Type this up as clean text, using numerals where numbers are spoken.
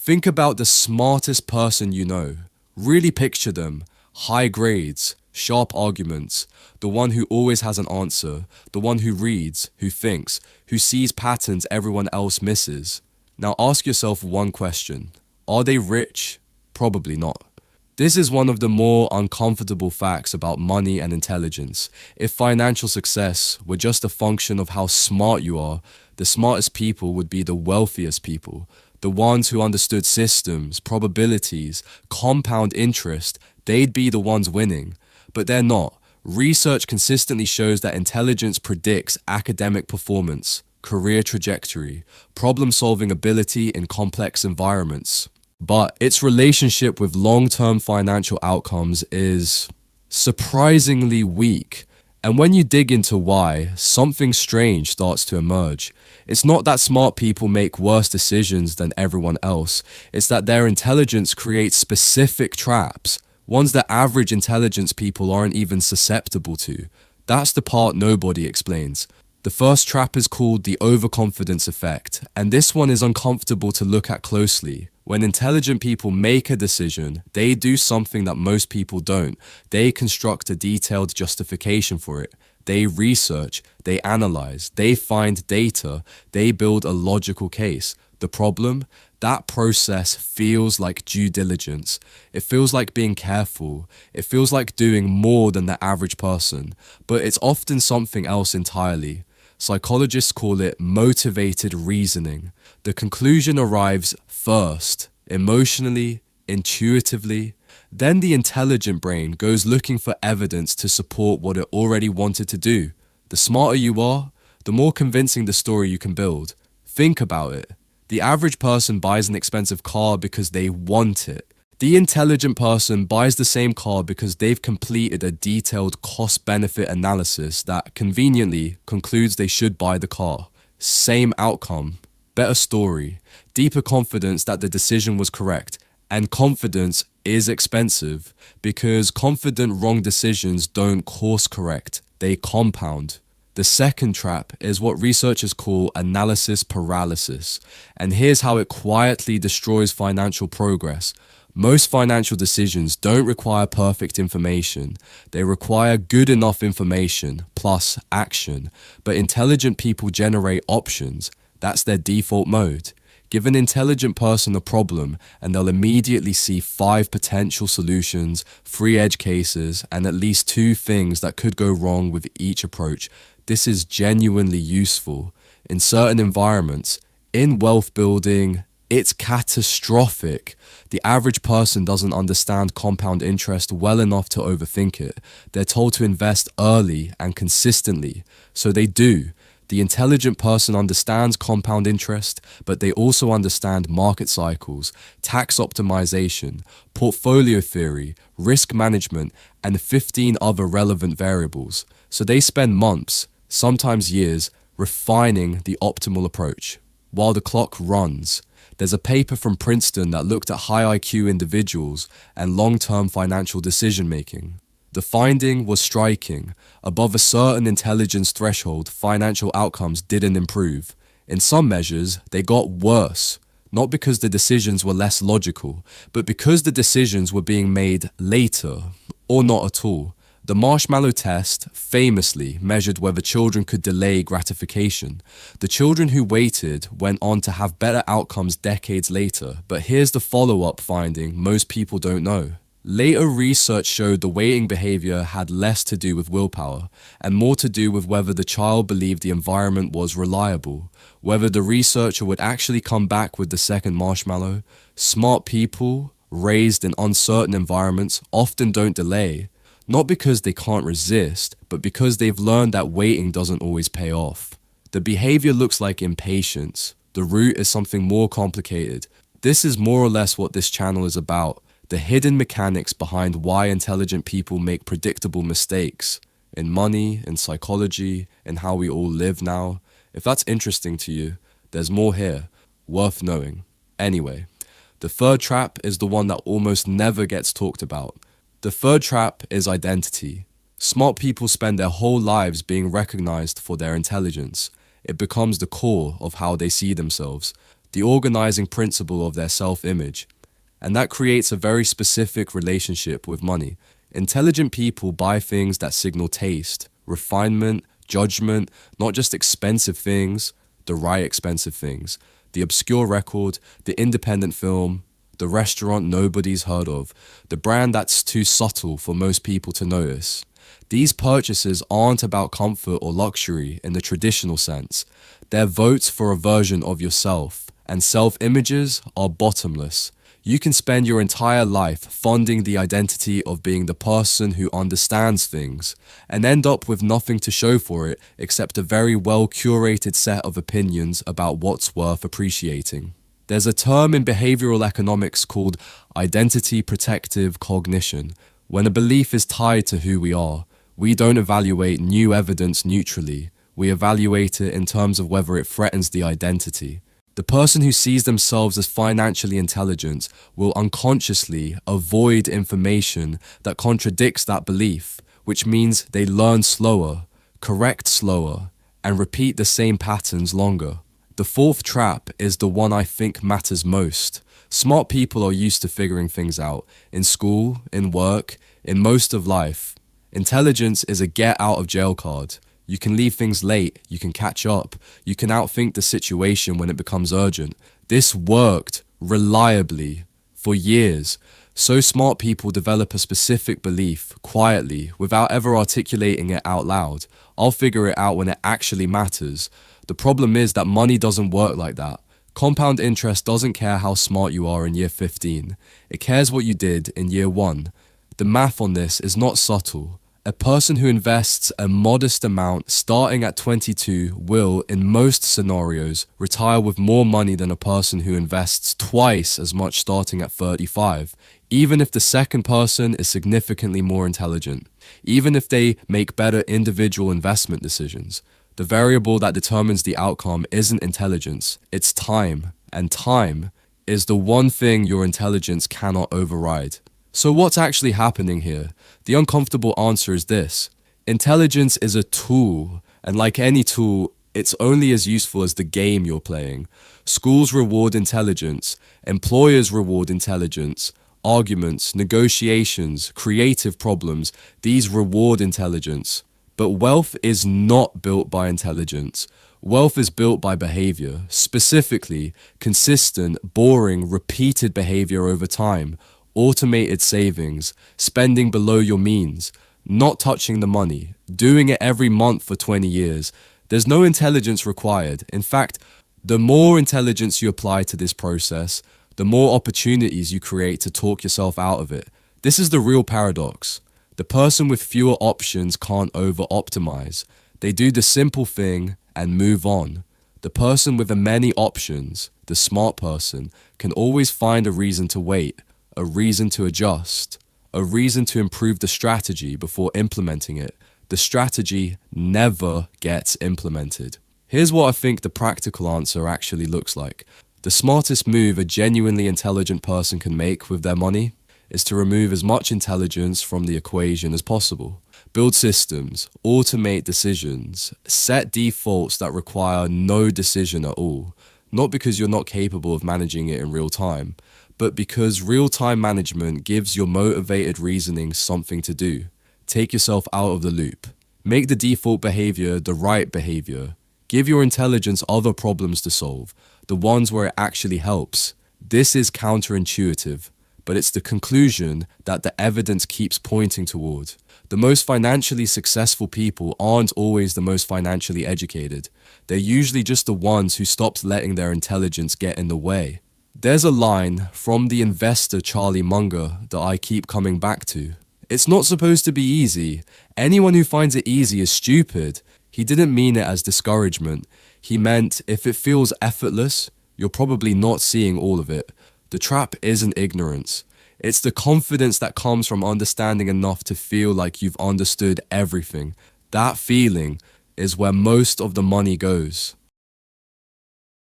Think about the smartest person you know. Really picture them. High grades, sharp arguments, the one who always has an answer, the one who reads, who thinks, who sees patterns everyone else misses. Now ask yourself one question. Are they rich? Probably not. This is one of the more uncomfortable facts about money and intelligence. If financial success were just a function of how smart you are, the smartest people would be the wealthiest people. The ones who understood systems, probabilities, compound interest, they'd be the ones winning. But they're not. Research consistently shows that intelligence predicts academic performance, career trajectory, problem-solving ability in complex environments. But its relationship with long-term financial outcomes is surprisingly weak. And when you dig into why, something strange starts to emerge. It's not that smart people make worse decisions than everyone else. It's that their intelligence creates specific traps, ones that average intelligence people aren't even susceptible to. That's the part nobody explains. The first trap is called the overconfidence effect, and this one is uncomfortable to look at closely. When intelligent people make a decision, they do something that most people don't. They construct a detailed justification for it. They research, they analyze, they find data, they build a logical case. The problem? That process feels like due diligence. It feels like being careful. It feels like doing more than the average person. But it's often something else entirely. Psychologists call it motivated reasoning. The conclusion arrives first, emotionally, intuitively. Then the intelligent brain goes looking for evidence to support what it already wanted to do. The smarter you are, the more convincing the story you can build. Think about it. The average person buys an expensive car because they want it. The intelligent person buys the same car because they've completed a detailed cost-benefit analysis that conveniently concludes they should buy the car. Same outcome, better story, deeper confidence that the decision was correct. And confidence is expensive because confident wrong decisions don't course correct, they compound. The second trap is what researchers call analysis paralysis. And here's how it quietly destroys financial progress. Most financial decisions don't require perfect information. They require good enough information plus action. But intelligent people generate options. That's their default mode. Give an intelligent person a problem and they'll immediately see 5 potential solutions, 3 edge cases, and at least 2 things that could go wrong with each approach. This is genuinely useful. In certain environments, in wealth building, it's catastrophic. The average person doesn't understand compound interest well enough to overthink it. They're told to invest early and consistently, so they do. The intelligent person understands compound interest, but they also understand market cycles, tax optimization, portfolio theory, risk management, and 15 other relevant variables. So they spend months, sometimes years, refining the optimal approach. While the clock runs, there's a paper from Princeton that looked at high IQ individuals and long-term financial decision-making. The finding was striking. Above a certain intelligence threshold, financial outcomes didn't improve. In some measures, they got worse. Not because the decisions were less logical, but because the decisions were being made later, or not at all. The marshmallow test famously measured whether children could delay gratification. The children who waited went on to have better outcomes decades later, but here's the follow-up finding most people don't know. Later research showed the waiting behavior had less to do with willpower and more to do with whether the child believed the environment was reliable, whether the researcher would actually come back with the second marshmallow. Smart people, raised in uncertain environments, often don't delay. Not because they can't resist, but because they've learned that waiting doesn't always pay off. The behavior looks like impatience. The root is something more complicated. This is more or less what this channel is about. The hidden mechanics behind why intelligent people make predictable mistakes. In money, in psychology, in how we all live now. If that's interesting to you, there's more here, worth knowing. Anyway, the third trap is the one that almost never gets talked about. The third trap is identity. Smart people spend their whole lives being recognized for their intelligence. It becomes the core of how they see themselves. the organizing principle of their self-image. And that creates a very specific relationship with money. Intelligent people buy things that signal taste, refinement, judgment, not just expensive things, the right expensive things, the obscure record, the independent film, the restaurant nobody's heard of, the brand that's too subtle for most people to notice. These purchases aren't about comfort or luxury in the traditional sense. They're votes for a version of yourself, and self-images are bottomless. You can spend your entire life funding the identity of being the person who understands things, and end up with nothing to show for it except a very well-curated set of opinions about what's worth appreciating. There's a term in behavioral economics called identity protective cognition. When a belief is tied to who we are, we don't evaluate new evidence neutrally. We evaluate it in terms of whether it threatens the identity. The person who sees themselves as financially intelligent will unconsciously avoid information that contradicts that belief, which means they learn slower, correct slower, and repeat the same patterns longer. The fourth trap is the one I think matters most. Smart people are used to figuring things out, in school, in work, in most of life. Intelligence is a get out of jail card. You can leave things late, you can catch up, you can outthink the situation when it becomes urgent. This worked reliably for years. So smart people develop a specific belief quietly without ever articulating it out loud. I'll figure it out when it actually matters. The problem is that money doesn't work like that. Compound interest doesn't care how smart you are in year 15. It cares what you did in year 1. The math on this is not subtle. A person who invests a modest amount starting at 22 will, in most scenarios, retire with more money than a person who invests twice as much starting at 35, even if the second person is significantly more intelligent, even if they make better individual investment decisions. The variable that determines the outcome isn't intelligence, it's time, and time is the one thing your intelligence cannot override. So what's actually happening here? The uncomfortable answer is this. Intelligence is a tool, and like any tool, it's only as useful as the game you're playing. Schools reward intelligence, employers reward intelligence, arguments, negotiations, creative problems, these reward intelligence. But wealth is not built by intelligence. Wealth is built by behavior, specifically consistent, boring, repeated behavior over time. Automated savings, spending below your means, not touching the money, doing it every month for 20 years. There's no intelligence required. In fact, the more intelligence you apply to this process, the more opportunities you create to talk yourself out of it. This is the real paradox. The person with fewer options can't over-optimize. They do the simple thing and move on. The person with the many options, the smart person, can always find a reason to wait, a reason to adjust, a reason to improve the strategy before implementing it. The strategy never gets implemented. Here's what I think the practical answer actually looks like. The smartest move a genuinely intelligent person can make with their money is to remove as much intelligence from the equation as possible. Build systems, automate decisions, set defaults that require no decision at all, not because you're not capable of managing it in real time, but because real-time management gives your motivated reasoning something to do. Take yourself out of the loop. Make the default behavior the right behavior. Give your intelligence other problems to solve, the ones where it actually helps. This is counterintuitive, but it's the conclusion that the evidence keeps pointing toward. The most financially successful people aren't always the most financially educated. They're usually just the ones who stopped letting their intelligence get in the way. There's a line from the investor Charlie Munger that I keep coming back to. It's not supposed to be easy. Anyone who finds it easy is stupid. He didn't mean it as discouragement. He meant if it feels effortless, you're probably not seeing all of it. The trap isn't ignorance. It's the confidence that comes from understanding enough to feel like you've understood everything. That feeling is where most of the money goes.